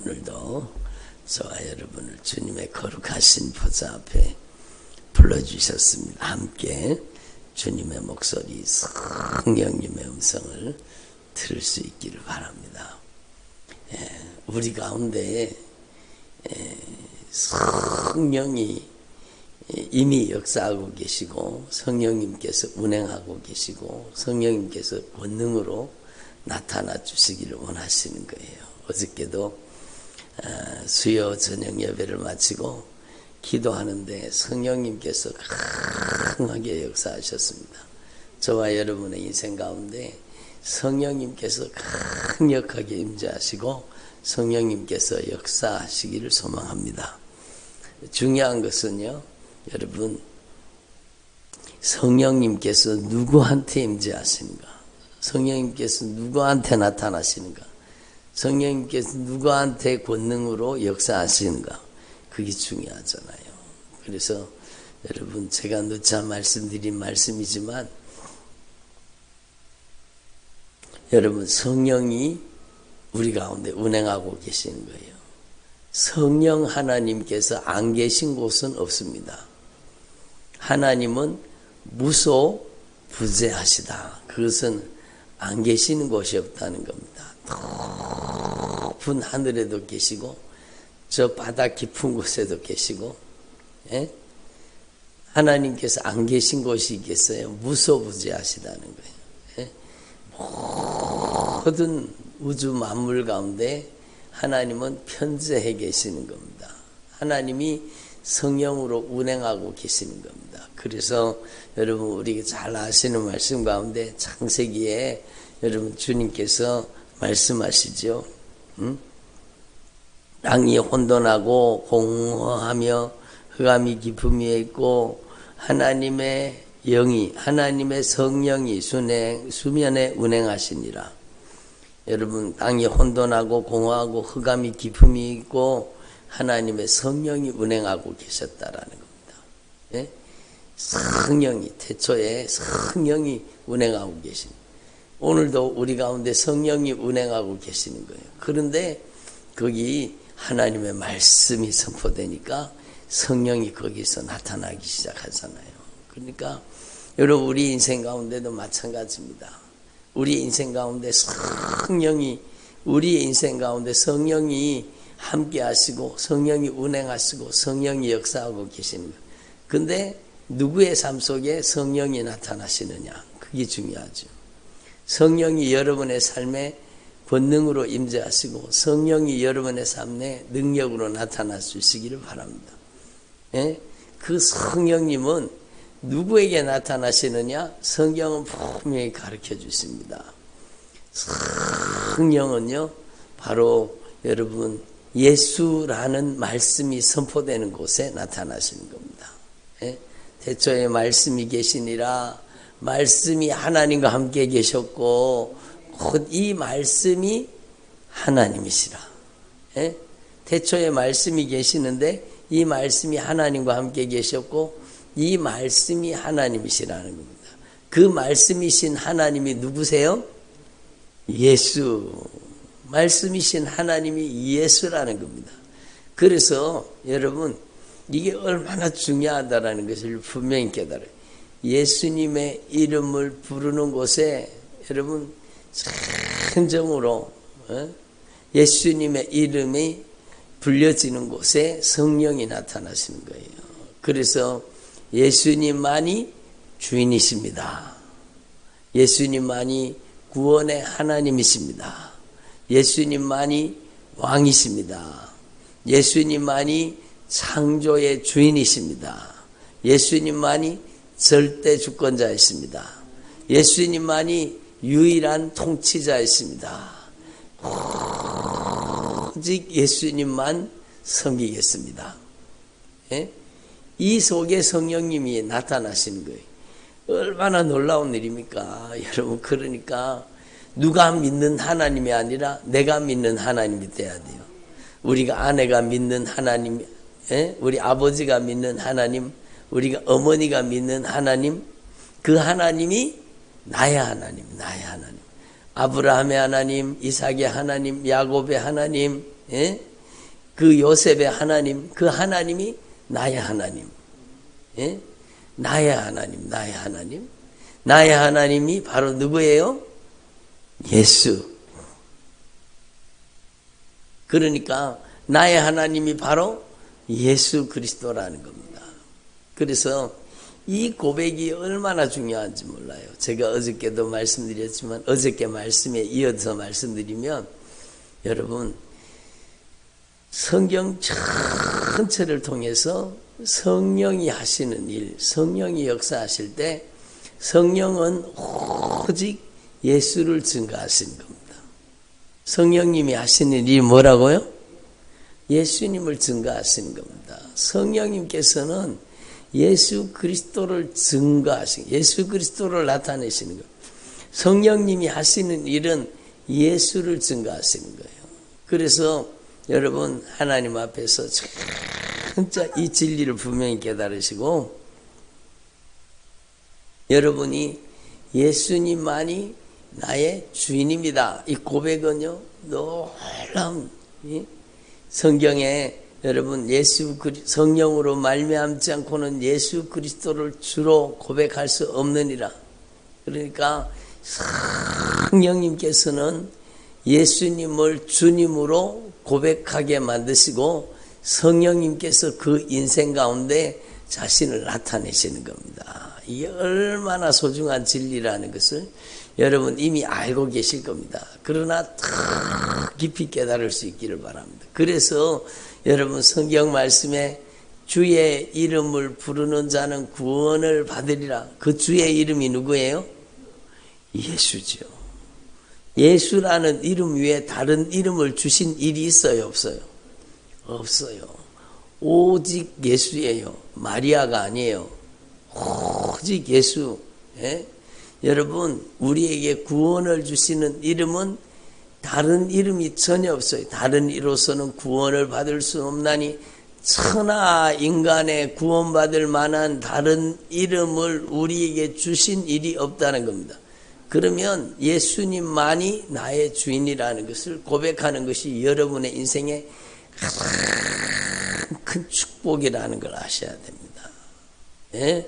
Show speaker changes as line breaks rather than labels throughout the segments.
오늘도 저와 여러분을 주님의 거룩하신 보좌 앞에 불러주셨습니다. 함께 주님의 목소리, 성령님의 음성을 들을 수 있기를 바랍니다. 우리 가운데 성령이 이미 역사하고 계시고 성령님께서 운행하고 계시고 성령님께서 권능으로 나타나 주시기를 원하시는 거예요. 어저께도 수요 저녁 예배를 마치고 기도하는데 성령님께서 강하게 역사하셨습니다. 저와 여러분의 인생 가운데 성령님께서 강력하게 임재하시고 성령님께서 역사하시기를 소망합니다. 중요한 것은요, 여러분, 성령님께서 누구한테 임재하시는가? 성령님께서 누구한테 나타나시는가? 성령님께서 누구한테 권능으로 역사하시는가? 그게 중요하잖아요. 그래서 여러분, 제가 누차 말씀드린 말씀이지만 여러분, 성령이 우리 가운데 운행하고 계시는 거예요. 성령 하나님께서 안 계신 곳은 없습니다. 하나님은 무소부재하시다. 그것은 안 계시는 곳이 없다는 겁니다. 높은 하늘에도 계시고 저 바다 깊은 곳에도 계시고, 하나님께서 안 계신 곳이 있겠어요? 무소부재하시다는 거예요. 모든 우주 만물 가운데 하나님은 편재해 계시는 겁니다. 하나님이 성령으로 운행하고 계시는 겁니다. 그래서 여러분, 우리가 잘 아시는 말씀 가운데 창세기에 여러분 주님께서 말씀하시죠. 땅이 혼돈하고 공허하며 흑암이 깊음이 있고 하나님의 영이, 하나님의 성령이 수면에 운행하시니라. 여러분, 땅이 혼돈하고 공허하고 흑암이 깊음이 있고 하나님의 성령이 운행하고 계셨다라는 겁니다. 성령이, 태초에 성령이 운행하고 계신, 오늘도 우리 가운데 성령이 운행하고 계시는 거예요. 그런데 거기 하나님의 말씀이 선포되니까 성령이 거기서 나타나기 시작하잖아요. 그러니까 여러분, 우리 인생 가운데도 마찬가지입니다. 우리 인생 가운데 성령이, 우리의 인생 가운데 성령이 함께 하시고 성령이 운행하시고 성령이 역사하고 계시는 거예요. 근데 누구의 삶 속에 성령이 나타나시느냐, 그게 중요하죠. 성령이 여러분의 삶에 권능으로 임재하시고 성령이 여러분의 삶에 능력으로 나타나 주시기를 바랍니다. 그 성령님은 누구에게 나타나시느냐? 성경은 분명히 가르쳐 주십니다. 성령은요, 바로 여러분 예수라는 말씀이 선포되는 곳에 나타나시는 겁니다. 태초에 말씀이 계시니라. 말씀이 하나님과 함께 계셨고 곧 이 말씀이 하나님이시라. 태초에 말씀이 계시는데 이 말씀이 하나님과 함께 계셨고 이 말씀이 하나님이시라는 겁니다. 그 말씀이신 하나님이 누구세요? 예수. 말씀이신 하나님이 예수라는 겁니다. 그래서 여러분, 이게 얼마나 중요하다라는 것을 분명히 깨달아요. 예수님의 이름을 부르는 곳에 여러분 진정으로 예수님의 이름이 불려지는 곳에 성령이 나타나시는 거예요. 그래서 예수님만이 주인이십니다. 예수님만이 구원의 하나님이십니다. 예수님만이 왕이십니다. 예수님만이 창조의 주인이십니다. 예수님만이 절대 주권자이십니다. 예수님만이 유일한 통치자이십니다. 오직 예수님만 섬기겠습니다. 이 속에 성령님이 나타나시는 거예요. 얼마나 놀라운 일입니까? 여러분, 그러니까 누가 믿는 하나님이 아니라 내가 믿는 하나님이 돼야 돼요. 우리가 아내가 믿는 하나님, 우리 아버지가 믿는 하나님, 우리가 어머니가 믿는 하나님, 그 하나님이 나의 하나님, 나의 하나님. 아브라함의 하나님, 이삭의 하나님, 야곱의 하나님, 그 요셉의 하나님, 그 하나님이 나의 하나님. 예? 나의 하나님, 나의 하나님. 나의 하나님이 바로 누구예요? 예수. 그러니까 나의 하나님이 바로 예수 그리스도라는 겁니다. 그래서 이 고백이 얼마나 중요한지 몰라요. 제가 어저께도 말씀드렸지만 어저께 말씀에 이어서 말씀드리면 여러분 성경 전체를 통해서 성령이 하시는 일, 성령이 역사하실 때 성령은 오직 예수를 증거하시는 겁니다. 성령님이 하시는 일이 뭐라고요? 예수님을 증거하시는 겁니다. 성령님께서는 예수 그리스도를 증거하시는, 예수 그리스도를 나타내시는 거예요. 성령님이 하시는 일은 예수를 증거하시는 거예요. 그래서 여러분 하나님 앞에서 진짜 이 진리를 분명히 깨달으시고 여러분이 예수님만이 나의 주인입니다. 이 고백은요 놀라운 성경에 여러분 성령으로 말미암지 않고는 예수 그리스도를 주로 고백할 수 없느니라. 그러니까 성령님께서는 예수님을 주님으로 고백하게 만드시고 성령님께서 그 인생 가운데 자신을 나타내시는 겁니다. 이게 얼마나 소중한 진리라는 것을 여러분 이미 알고 계실 겁니다. 그러나 더 깊이 깨달을 수 있기를 바랍니다. 그래서 여러분 성경 말씀에 주의 이름을 부르는 자는 구원을 받으리라. 그 주의 이름이 누구예요? 예수죠. 예수라는 이름 위에 다른 이름을 주신 일이 있어요? 없어요? 없어요. 오직 예수예요. 마리아가 아니에요. 오직 예수. 예? 여러분 우리에게 구원을 주시는 이름은 다른 이름이 전혀 없어요. 다른 이로서는 구원을 받을 수 없나니 천하 인간의 구원받을 만한 다른 이름을 우리에게 주신 일이 없다는 겁니다. 그러면 예수님만이 나의 주인이라는 것을 고백하는 것이 여러분의 인생의 가장 큰 축복이라는 걸 아셔야 됩니다. 예?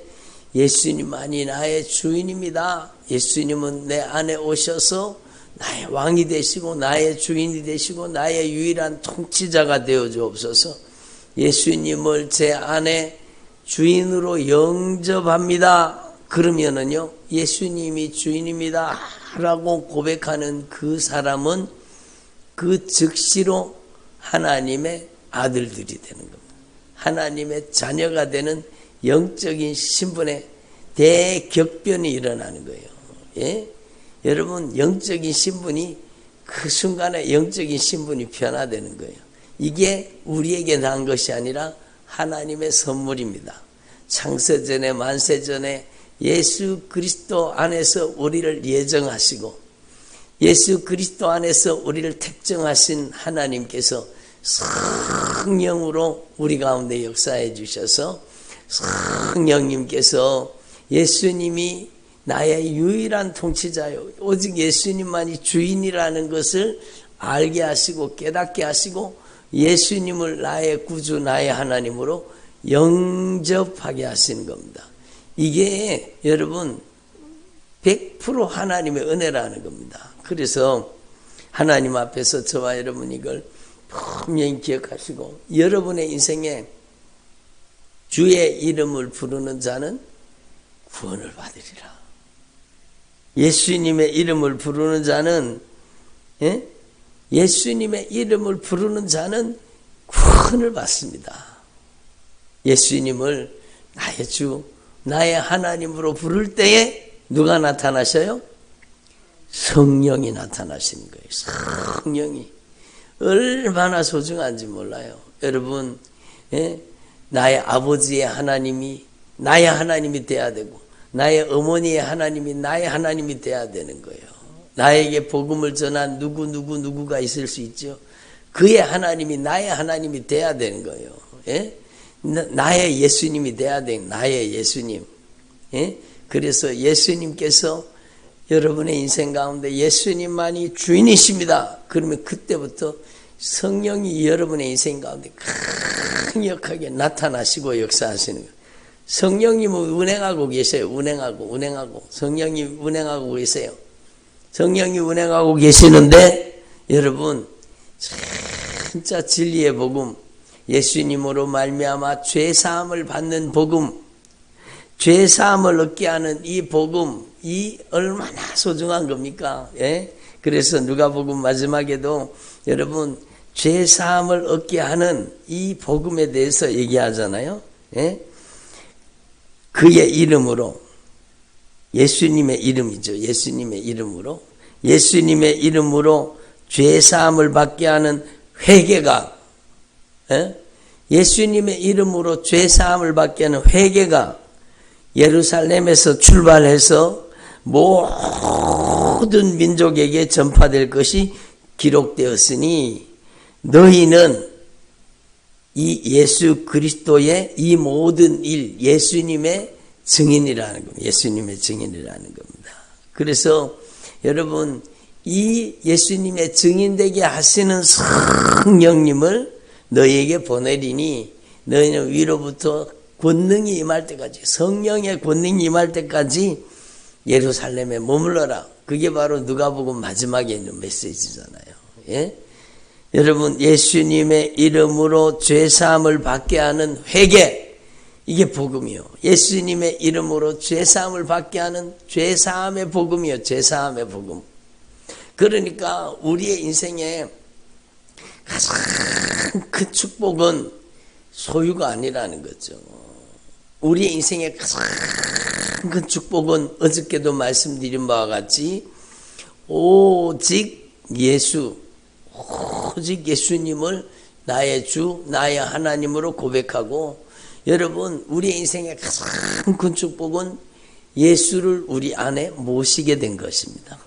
예수님만이 나의 주인입니다. 예수님은 내 안에 오셔서 나의 왕이 되시고 나의 주인이 되시고 나의 유일한 통치자가 되어 주옵소서. 예수님을 제 안에 주인으로 영접합니다. 그러면은요 예수님이 주인입니다 라고 고백하는 그 사람은 그 즉시로 하나님의 아들들이 되는 겁니다. 하나님의 자녀가 되는 영적인 신분의 대격변이 일어나는 거예요. 예? 여러분 영적인 신분이 그 순간에 영적인 신분이 변화되는 거예요. 이게 우리에게 난 것이 아니라 하나님의 선물입니다. 창세전에 만세전에 예수 그리스도 안에서 우리를 예정하시고 예수 그리스도 안에서 우리를 택정하신 하나님께서 성령으로 우리 가운데 역사해 주셔서 성령님께서 예수님이 나의 유일한 통치자요 오직 예수님만이 주인이라는 것을 알게 하시고 깨닫게 하시고 예수님을 나의 구주 나의 하나님으로 영접하게 하시는 겁니다. 이게 여러분 100% 하나님의 은혜라는 겁니다. 그래서 하나님 앞에서 저와 여러분 이걸 분명히 기억하시고 여러분의 인생에 주의 이름을 부르는 자는 구원을 받으리라. 예수님의 이름을 부르는 자는 예수님의 이름을 부르는 자는 구원을 받습니다. 예수님을 나의 주 나의 하나님으로 부를 때에 누가 나타나셔요? 성령이 나타나시는 거예요. 성령이 얼마나 소중한지 몰라요. 여러분 나의 아버지의 하나님이 나의 하나님이 돼야 되고 나의 어머니의 하나님이 나의 하나님이 돼야 되는 거예요. 나에게 복음을 전한 누구가 있을 수 있죠. 그의 하나님이 나의 하나님이 돼야 되는 거예요. 예? 나의 예수님이 돼야 되는 나의 예수님. 예? 그래서 예수님께서 여러분의 인생 가운데 예수님만이 주인이십니다. 그러면 그때부터 성령이 여러분의 인생 가운데 강력하게 나타나시고 역사하시는 거예요. 성령님은 운행하고 계세요. 운행하고. 성령이 운행하고 계세요. 성령이 운행하고 계시는데 여러분 진짜 진리의 복음, 예수님으로 말미암아 죄사함을 받는 복음, 죄사함을 얻게 하는 이 복음, 이 얼마나 소중한 겁니까? 예? 그래서 누가복음 마지막에도 여러분 죄사함을 얻게 하는 이 복음에 대해서 얘기하잖아요. 예? 그의 이름으로, 예수님의 이름이죠. 예수님의 이름으로 죄사함을 받게 하는 회개가, 예? 예수님의 이름으로 죄사함을 받게 하는 회개가 예루살렘에서 출발해서 모든 민족에게 전파될 것이 기록되었으니 너희는 이 예수 그리스도의 이 모든 일, 예수님의 증인이라는 겁니다. 예수님의 증인이라는 겁니다. 그래서 여러분 이 예수님의 증인되게 하시는 성령님을 너희에게 보내리니 너희는 위로부터 권능이 임할 때까지, 성령의 권능이 임할 때까지 예루살렘에 머물러라. 그게 바로 누가복음 마지막에 있는 메시지잖아요. 예? 여러분 예수님의 이름으로 죄사함을 받게 하는 회개, 이게 복음이요. 예수님의 이름으로 죄사함을 받게 하는 죄사함의 복음이요. 죄사함의 복음. 그러니까 우리의 인생에 가장 큰 축복은 소유가 아니라는 거죠. 우리의 인생의 가장 큰 축복은 어저께도 말씀드린 바와 같이 오직 예수님을 나의 주, 나의 하나님으로 고백하고, 여러분 우리의 인생의 가장 큰 축복은 예수를 우리 안에 모시게 된 것입니다.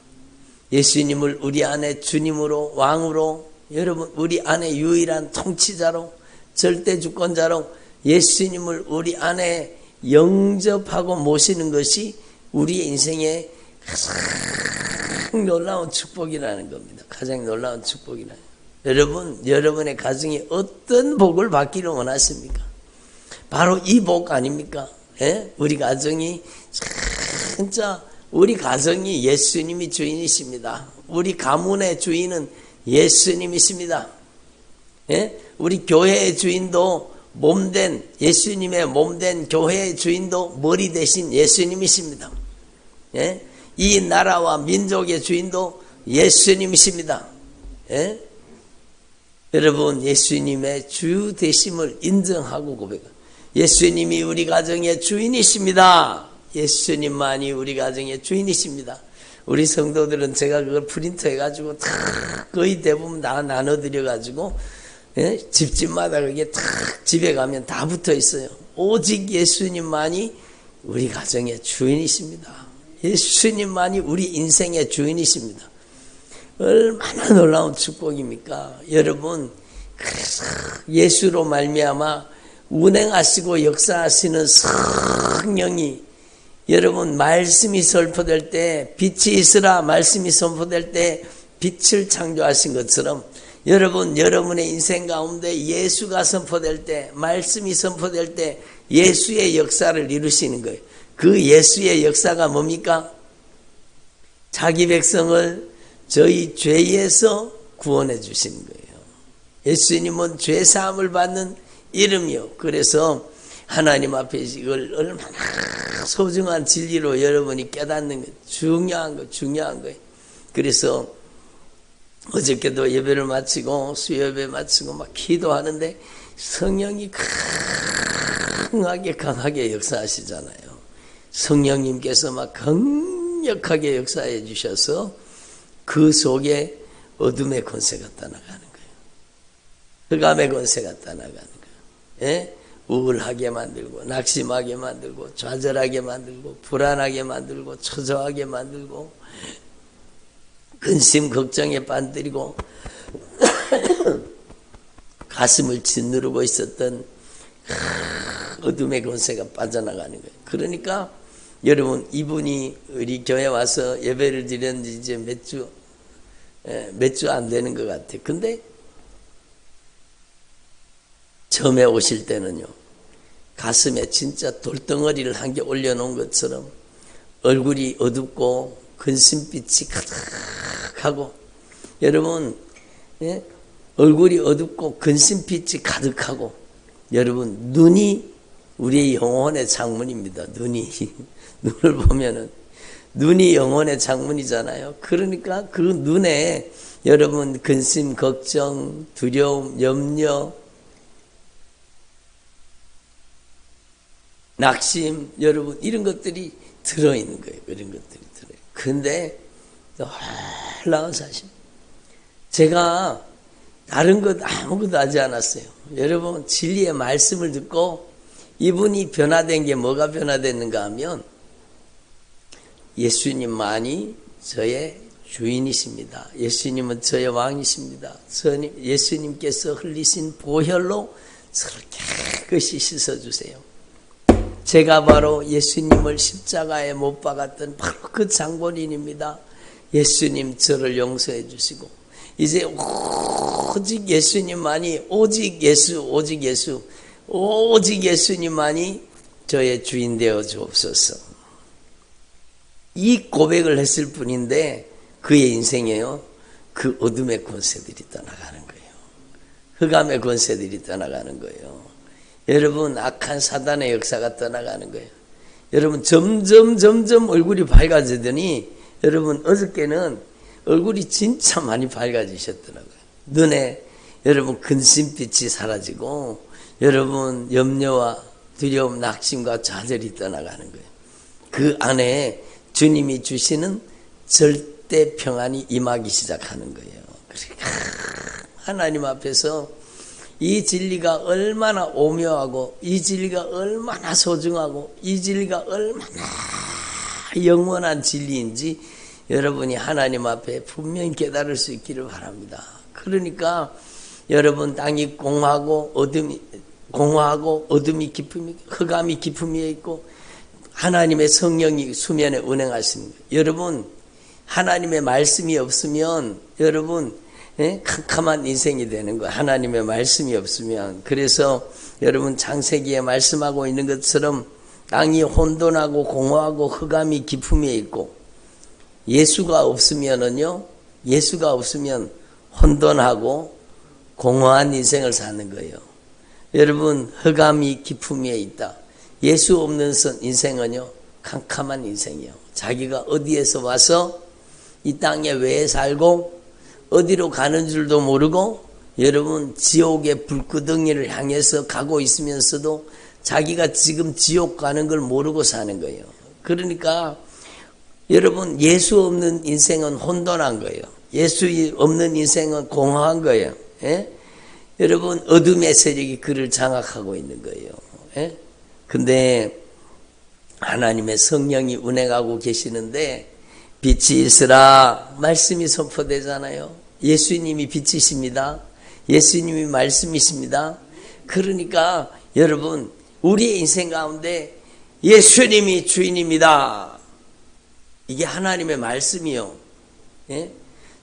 예수님을 우리 안에 주님으로, 왕으로, 여러분 우리 안에 유일한 통치자로, 절대 주권자로 예수님을 우리 안에 영접하고 모시는 것이 우리의 인생의 가장 놀라운 축복이라는 겁니다. 가장 놀라운 축복이라는. 여러분의 가정이 어떤 복을 받기를 원하십니까? 바로 이 복 아닙니까? 예? 우리 가정이 진짜, 우리 가정이 예수님이 주인이십니다. 우리 가문의 주인은 예수님이십니다. 예? 우리 교회의 주인도 몸된, 예수님의 몸된 교회의 주인도 머리 대신 예수님이십니다. 예? 이 나라와 민족의 주인도 예수님이십니다. 예? 여러분 예수님의 주 되심을 인정하고 고백합니다. 예수님이 우리 가정의 주인이십니다. 예수님만이 우리 가정의 주인이십니다. 우리 성도들은 제가 그걸 프린터 해가지고 다 거의 대부분 다 나눠드려가지고, 예? 집집마다 그게 다 집에 가면 다 붙어 있어요. 오직 예수님만이 우리 가정의 주인이십니다. 예수님만이 우리 인생의 주인이십니다. 얼마나 놀라운 축복입니까? 여러분, 예수로 말미암아 운행하시고 역사하시는 성령이, 여러분 말씀이 선포될 때 빛이 있으라, 말씀이 선포될 때 빛을 창조하신 것처럼 여러분의 인생 가운데 예수가 선포될 때, 말씀이 선포될 때 예수의 역사를 이루시는 거예요. 그 예수의 역사가 뭡니까? 자기 백성을 저희 죄에서 구원해 주시는 거예요. 예수님은 죄사함을 받는 이름이요. 그래서 하나님 앞에 이걸 얼마나 소중한 진리로 여러분이 깨닫는 거, 중요한 거예요. 그래서 어저께도 예배를 마치고 수요예배 마치고 막 기도하는데 성령이 강하게 역사하시잖아요. 성령님께서 막 강력하게 역사해 주셔서 그 속에 어둠의 권세가 떠나가는 거예요. 흑암의 권세가 떠나가는 거예요. 예? 우울하게 만들고, 낙심하게 만들고, 좌절하게 만들고, 불안하게 만들고, 초조하게 만들고, 근심 걱정에 빠뜨리고 가슴을 짓누르고 있었던 어둠의 권세가 빠져나가는 거예요. 그러니까 여러분, 이분이 우리 교회 와서 예배를 드렸는지 이제 몇 주 안 되는 것 같아요. 근데 처음에 오실 때는요, 가슴에 진짜 돌덩어리를 한 개 올려놓은 것처럼 얼굴이 어둡고 근심빛이 가득하고, 여러분, 예? 얼굴이 어둡고 근심빛이 가득하고, 여러분, 눈이 우리의 영혼의 창문입니다. 눈을 보면은 눈이 영혼의 창문이잖아요. 그러니까 그 눈에 여러분 근심, 걱정, 두려움, 염려, 낙심, 여러분 이런 것들이 들어있는 거예요. 이런 것들이 들어요. 근데 놀라운 사실, 제가 다른 것 아무것도 하지 않았어요. 여러분, 진리의 말씀을 듣고 이분이 변화된 게 뭐가 변화됐는가 하면, 예수님만이 저의 주인이십니다. 예수님은 저의 왕이십니다. 예수님께서 흘리신 보혈로 저를 깨끗이 씻어주세요. 제가 바로 예수님을 십자가에 못 박았던 바로 그 장본인입니다. 예수님 저를 용서해 주시고, 이제 오직 예수님만이, 오직 예수님만이 저의 주인 되어 주옵소서. 이 고백을 했을 뿐인데 그의 인생에요, 그 어둠의 권세들이 떠나가는 거예요. 흑암의 권세들이 떠나가는 거예요. 여러분, 악한 사단의 역사가 떠나가는 거예요. 여러분, 점점 얼굴이 밝아지더니, 여러분, 어저께는 얼굴이 진짜 많이 밝아지셨더라고요. 눈에 여러분 근심빛이 사라지고, 여러분 염려와 두려움, 낙심과 좌절이 떠나가는 거예요. 그 안에 주님이 주시는 절대 평안이 임하기 시작하는 거예요. 그러니까 하나님 앞에서 이 진리가 얼마나 오묘하고, 이 진리가 얼마나 소중하고, 이 진리가 얼마나 영원한 진리인지 여러분이 하나님 앞에 분명히 깨달을 수 있기를 바랍니다. 그러니까 여러분, 땅이 공허하고 어둠이 깊음이, 흑암이 깊음이 있고, 하나님의 성령이 수면에 운행하시는 거예요. 여러분, 하나님의 말씀이 없으면 여러분 캄캄한 인생이 되는 거예요. 하나님의 말씀이 없으면. 그래서 여러분, 창세기에 말씀하고 있는 것처럼 땅이 혼돈하고 공허하고 흑암이 깊음에 있고, 예수가 없으면 혼돈하고 공허한 인생을 사는 거예요. 여러분, 흑암이 깊음에 있다. 예수 없는 인생은요, 캄캄한 인생이요. 자기가 어디에서 와서 이 땅에 왜 살고 어디로 가는 줄도 모르고, 여러분, 지옥의 불구덩이를 향해서 가고 있으면서도 자기가 지금 지옥 가는 걸 모르고 사는 거예요. 그러니까 여러분, 예수 없는 인생은 혼돈한 거예요. 예수 없는 인생은 공허한 거예요. 예? 여러분, 어둠의 세력이 그를 장악하고 있는 거예요. 예? 근데 하나님의 성령이 운행하고 계시는데, 빛이 있으라 말씀이 선포되잖아요. 예수님이 빛이십니다. 예수님이 말씀이십니다. 그러니까 여러분, 우리의 인생 가운데 예수님이 주인입니다. 이게 하나님의 말씀이요. 예?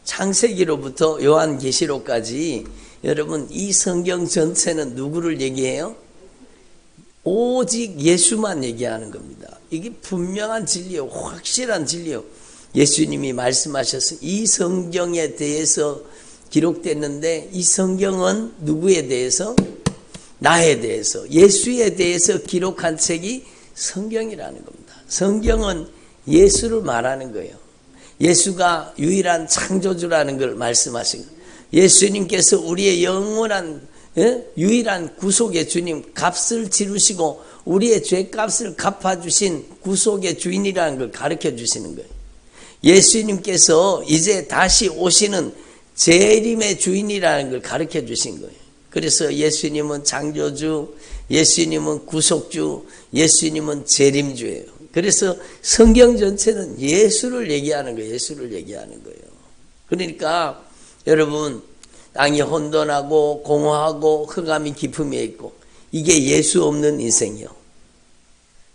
창세기로부터 요한계시록까지 여러분, 이 성경 전체는 누구를 얘기해요? 오직 예수만 얘기하는 겁니다. 이게 분명한 진리요, 확실한 진리요. 예수님이 말씀하셔서 이 성경에 대해서 기록됐는데, 이 성경은 누구에 대해서? 나에 대해서, 예수에 대해서 기록한 책이 성경이라는 겁니다. 성경은 예수를 말하는 거예요. 예수가 유일한 창조주라는 걸 말씀하신 거예요. 예수님께서 우리의 영원한 유일한 구속의 주님, 값을 치르시고 우리의 죄값을 갚아주신 구속의 주인이라는 걸 가르쳐 주시는 거예요. 예수님께서 이제 다시 오시는 재림의 주인이라는 걸 가르쳐 주신 거예요. 그래서 예수님은 창조주, 예수님은 구속주, 예수님은 재림주예요. 그래서 성경 전체는 예수를 얘기하는 거예요. 예수를 얘기하는 거예요. 그러니까 여러분, 땅이 혼돈하고 공허하고 흑암이 깊음에 있고, 이게 예수 없는 인생이요.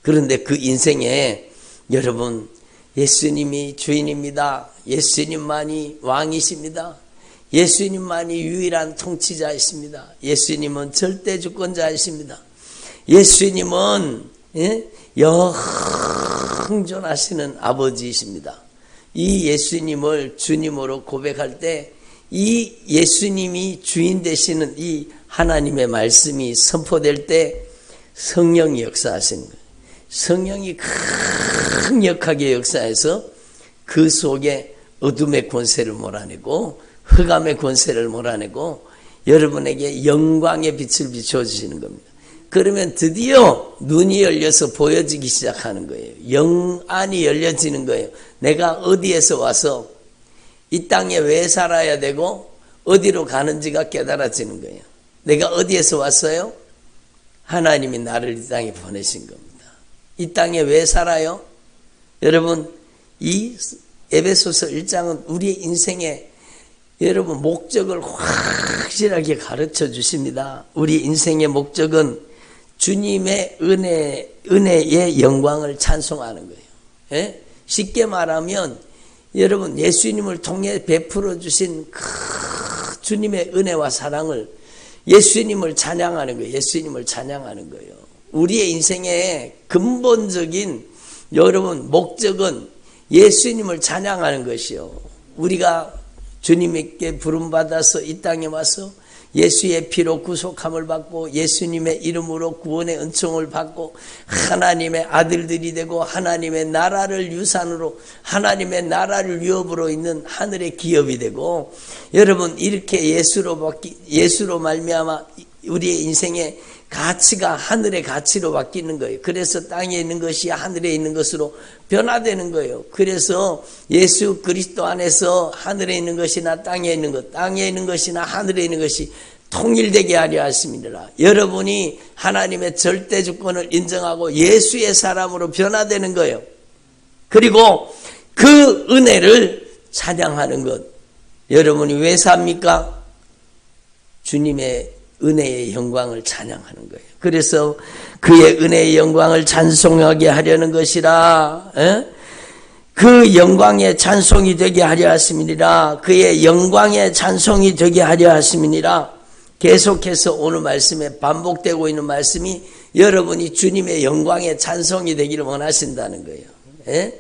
그런데 그 인생에 여러분, 예수님이 주인입니다. 예수님만이 왕이십니다. 예수님만이 유일한 통치자이십니다. 예수님은 절대 주권자이십니다. 예수님은 영존하시는 아버지이십니다. 이 예수님을 주님으로 고백할 때 이 예수님이 주인 되시는 이 하나님의 말씀이 선포될 때 성령이 역사하시는 거예요. 성령이 강력하게 역사해서 그 속에 어둠의 권세를 몰아내고 흑암의 권세를 몰아내고 여러분에게 영광의 빛을 비춰주시는 겁니다. 그러면 드디어 눈이 열려서 보여지기 시작하는 거예요. 영안이 열려지는 거예요. 내가 어디에서 와서 이 땅에 왜 살아야 되고 어디로 가는지가 깨달아지는 거예요. 내가 어디에서 왔어요? 하나님이 나를 이 땅에 보내신 겁니다. 이 땅에 왜 살아요? 여러분, 이 에베소서 1장은 우리의 인생의 여러분 목적을 확실하게 가르쳐 주십니다. 우리 인생의 목적은 주님의 은혜의 영광을 찬송하는 거예요. 예? 쉽게 말하면 여러분 예수님을 통해 베풀어 주신 그 주님의 은혜와 사랑을 예수님을 찬양하는 거예요. 예수님을 찬양하는 거예요. 우리의 인생의 근본적인 여러분 목적은 예수님을 찬양하는 것이요. 우리가 주님께 부름받아서 이 땅에 와서 예수의 피로 구속함을 받고 예수님의 이름으로 구원의 은총을 받고 하나님의 아들들이 되고 하나님의 나라를 유산으로 하나님의 나라를 유업으로 있는 하늘의 기업이 되고 여러분 이렇게 예수로 말미암아 우리의 인생의 가치가 하늘의 가치로 바뀌는 거예요. 그래서 땅에 있는 것이 하늘에 있는 것으로 변화되는 거예요. 그래서 예수 그리스도 안에서 하늘에 있는 것이나 땅에 있는 것, 땅에 있는 것이나 하늘에 있는 것이 통일되게 하려 하심이니라. 여러분이 하나님의 절대 주권을 인정하고 예수의 사람으로 변화되는 거예요. 그리고 그 은혜를 찬양하는 것. 여러분이 왜 삽니까? 주님의 은혜의 영광을 찬양하는 거예요. 그래서 그의 은혜의 영광을 찬송하게 하려는 것이라. 그 영광의 찬송이 되게 하려 하심이니라. 그의 영광의 찬송이 되게 하려 하심이니라. 계속해서 오늘 말씀에 반복되고 있는 말씀이 여러분이 주님의 영광의 찬송이 되기를 원하신다는 거예요.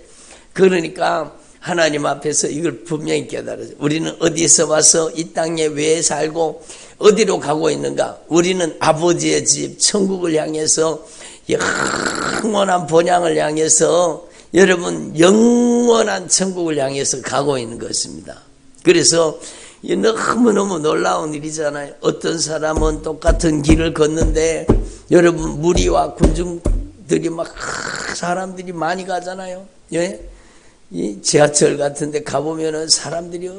그러니까 하나님 앞에서 이걸 분명히 깨달아요. 우리는 어디서 와서 이 땅에 왜 살고 어디로 가고 있는가? 우리는 아버지의 집 천국을 향해서 영원한 본향을 향해서 여러분 영원한 천국을 향해서 가고 있는 것입니다. 그래서 너무너무 놀라운 일이잖아요. 어떤 사람은 똑같은 길을 걷는데 여러분 무리와 군중들이 막 사람들이 많이 가잖아요. 예? 이 지하철 같은 데 가보면은 사람들이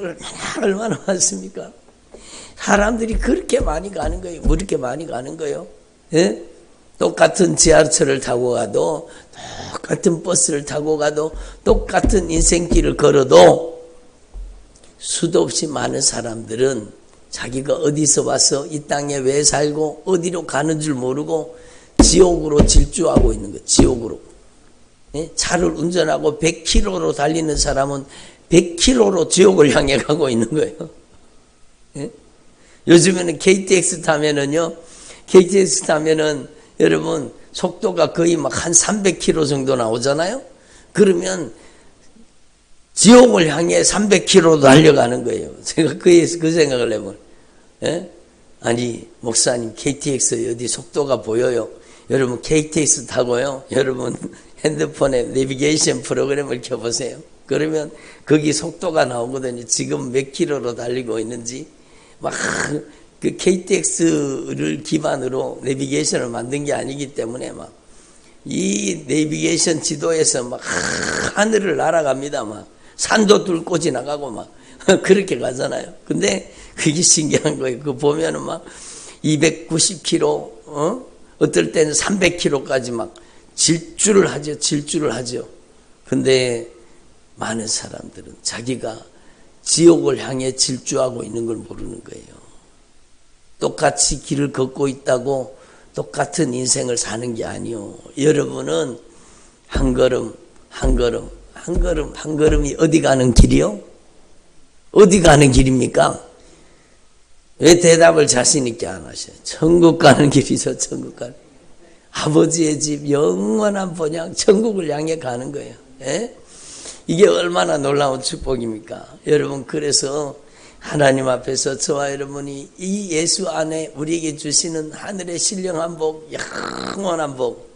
얼마나 많습니까? 사람들이 그렇게 많이 가는 거예요. 뭐 이렇게 많이 가는 거예요? 예? 똑같은 지하철을 타고 가도 똑같은 버스를 타고 가도 똑같은 인생길을 걸어도 수도 없이 많은 사람들은 자기가 어디서 와서 이 땅에 왜 살고 어디로 가는 줄 모르고 지옥으로 질주하고 있는 거예요. 지옥으로. 예? 차를 운전하고 100km로 달리는 사람은 100km로 지옥을 향해 가고 있는 거예요. 예? 요즘에는 KTX 타면은요, KTX 타면은 여러분 속도가 거의 막 한 300km 정도 나오잖아요. 그러면 지옥을 향해 300km로 달려가는 거예요. 제가 그 생각을 해보면, 예? 아니 목사님 KTX 어디 속도가 보여요? 여러분 KTX 타고요, 여러분 핸드폰에 내비게이션 프로그램을 켜보세요. 그러면 거기 속도가 나오거든요. 지금 몇 킬로로 달리고 있는지. 막 그 KTX를 기반으로 내비게이션을 만든 게 아니기 때문에 막 이 내비게이션 지도에서 막 하늘을 날아갑니다. 막 산도 뚫고 지나가고 막 그렇게 가잖아요. 근데 그게 신기한 거예요. 그거 보면은 막 290km, 어떨 때는 300km까지 막 질주를 하죠. 근데 많은 사람들은 자기가 지옥을 향해 질주하고 있는 걸 모르는 거예요. 똑같이 길을 걷고 있다고 똑같은 인생을 사는 게 아니요. 여러분은 한 걸음 한 걸음이 어디 가는 길이요? 어디 가는 길입니까? 왜 대답을 자신 있게 안 하셔요? 천국 가는 길이죠. 천국 가는 아버지의 집 영원한 본향 천국을 향해 가는 거예요. 예? 이게 얼마나 놀라운 축복입니까? 여러분, 그래서 하나님 앞에서 저와 여러분이 이 예수 안에 우리에게 주시는 하늘의 신령한 복, 영원한 복,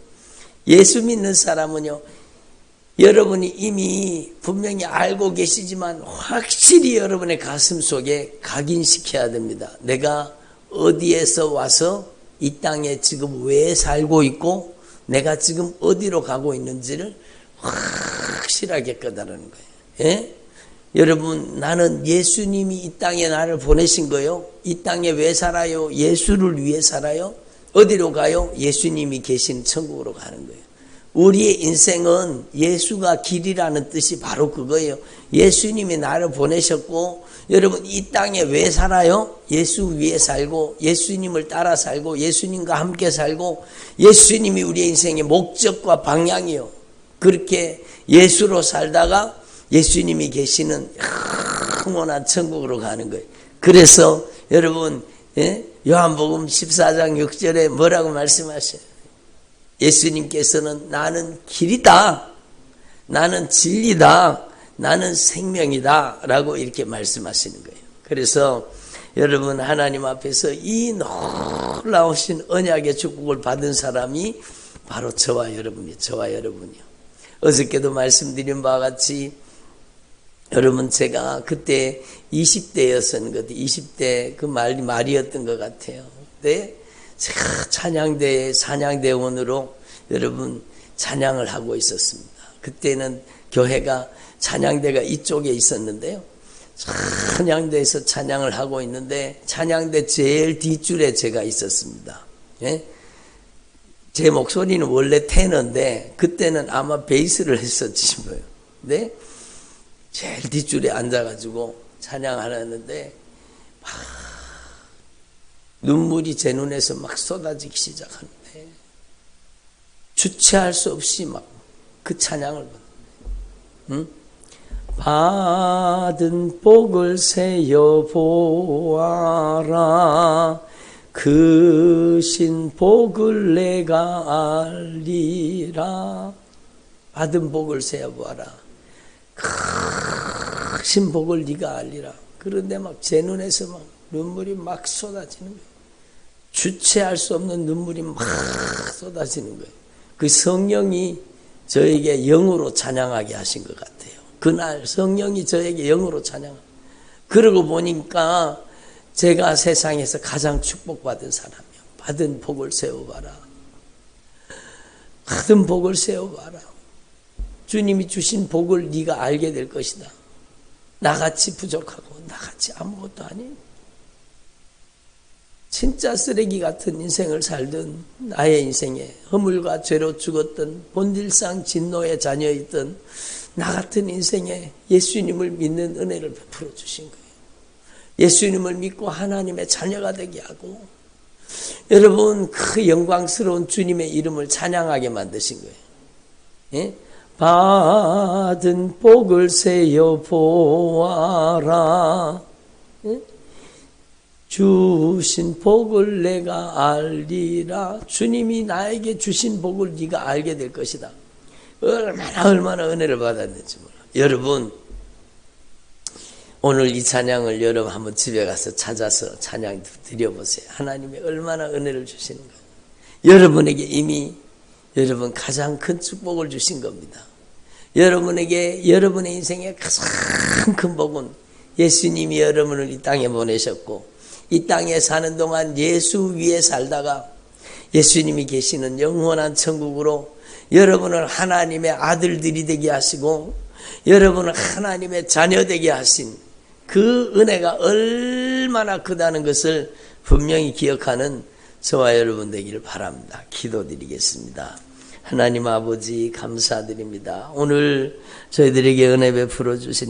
예수 믿는 사람은요, 여러분이 이미 분명히 알고 계시지만 확실히 여러분의 가슴 속에 각인시켜야 됩니다. 내가 어디에서 와서 이 땅에 지금 왜 살고 있고 내가 지금 어디로 가고 있는지를 확실하게 깨달는 거예요. 예? 여러분, 나는 예수님이 이 땅에 나를 보내신 거요. 이 땅에 왜 살아요? 예수를 위해 살아요. 어디로 가요? 예수님이 계신 천국으로 가는 거예요. 우리의 인생은 예수가 길이라는 뜻이 바로 그거예요. 예수님이 나를 보내셨고, 여러분 이 땅에 왜 살아요? 예수 위에 살고, 예수님을 따라 살고, 예수님과 함께 살고, 예수님이 우리의 인생의 목적과 방향이요. 그렇게 예수로 살다가 예수님이 계시는 영원한 천국으로 가는 거예요. 그래서 여러분, 요한복음 14장 6절에 뭐라고 말씀하셔요? 예수님께서는 나는 길이다, 나는 진리다, 나는 생명이다 라고 이렇게 말씀하시는 거예요. 그래서 여러분, 하나님 앞에서 이 놀라우신 언약의 축복을 받은 사람이 바로 저와 여러분이요. 어저께도 말씀드린 바와 같이 여러분, 제가 그때 20대였던 것, 20대 그 말이었던 것 같아요. 근데 제가 찬양대원으로 여러분 찬양을 하고 있었습니다. 그때는 교회가 찬양대가 이쪽에 있었는데요. 찬양대에서 찬양을 하고 있는데 찬양대 제일 뒷줄에 제가 있었습니다. 예? 제 목소리는 원래 테너인데 그때는 아마 베이스를 했었지 뭐예요. 근데 제일 뒷줄에 앉아가지고 찬양하는데 막 눈물이 제 눈에서 막 쏟아지기 시작하는데 주체할 수 없이 막 그 찬양을 받은 복을 세어 보아라, 그 신 복을 내가 알리라. 받은 복을 세어 보아라, 그 신 복을 네가 알리라. 그런데 막 제 눈에서 막 눈물이 막 쏟아지는 거예요. 주체할 수 없는 눈물이 막 쏟아지는 거예요. 그 성령이 저에게 영으로 찬양하게 하신 것 같아요. 그날 성령이 저에게 영으로 찬양하고, 그러고 보니까 제가 세상에서 가장 축복받은 사람이요. 받은 복을 세워봐라. 받은 복을 세워봐라. 주님이 주신 복을 네가 알게 될 것이다. 나같이 부족하고 나같이 아무것도 아닌 진짜 쓰레기 같은 인생을 살던 나의 인생에 허물과 죄로 죽었던 본질상 진노의 자녀였던 나 같은 인생에 예수님을 믿는 은혜를 베풀어 주신 거예요. 예수님을 믿고 하나님의 자녀가 되게 하고, 여러분 그 영광스러운 주님의 이름을 찬양하게 만드신 거예요. 예? 받은 복을 세어 보아라. 예? 주신 복을 내가 알리라. 주님이 나에게 주신 복을 네가 알게 될 것이다. 얼마나 은혜를 받았는지 몰라. 여러분, 오늘 이 찬양을 여러분 한번 집에 가서 찾아서 찬양 드려보세요. 하나님이 얼마나 은혜를 주시는 거예요. 여러분에게 이미 여러분 가장 큰 축복을 주신 겁니다. 여러분에게 여러분의 인생에 가장 큰 복은 예수님이 여러분을 이 땅에 보내셨고, 이 땅에 사는 동안 예수 위에 살다가 예수님이 계시는 영원한 천국으로 여러분을 하나님의 아들들이 되게 하시고 여러분을 하나님의 자녀 되게 하신 그 은혜가 얼마나 크다는 것을 분명히 기억하는 저와 여러분 되기를 바랍니다. 기도드리겠습니다. 하나님 아버지 감사드립니다. 오늘 저희들에게 은혜 베풀어 주신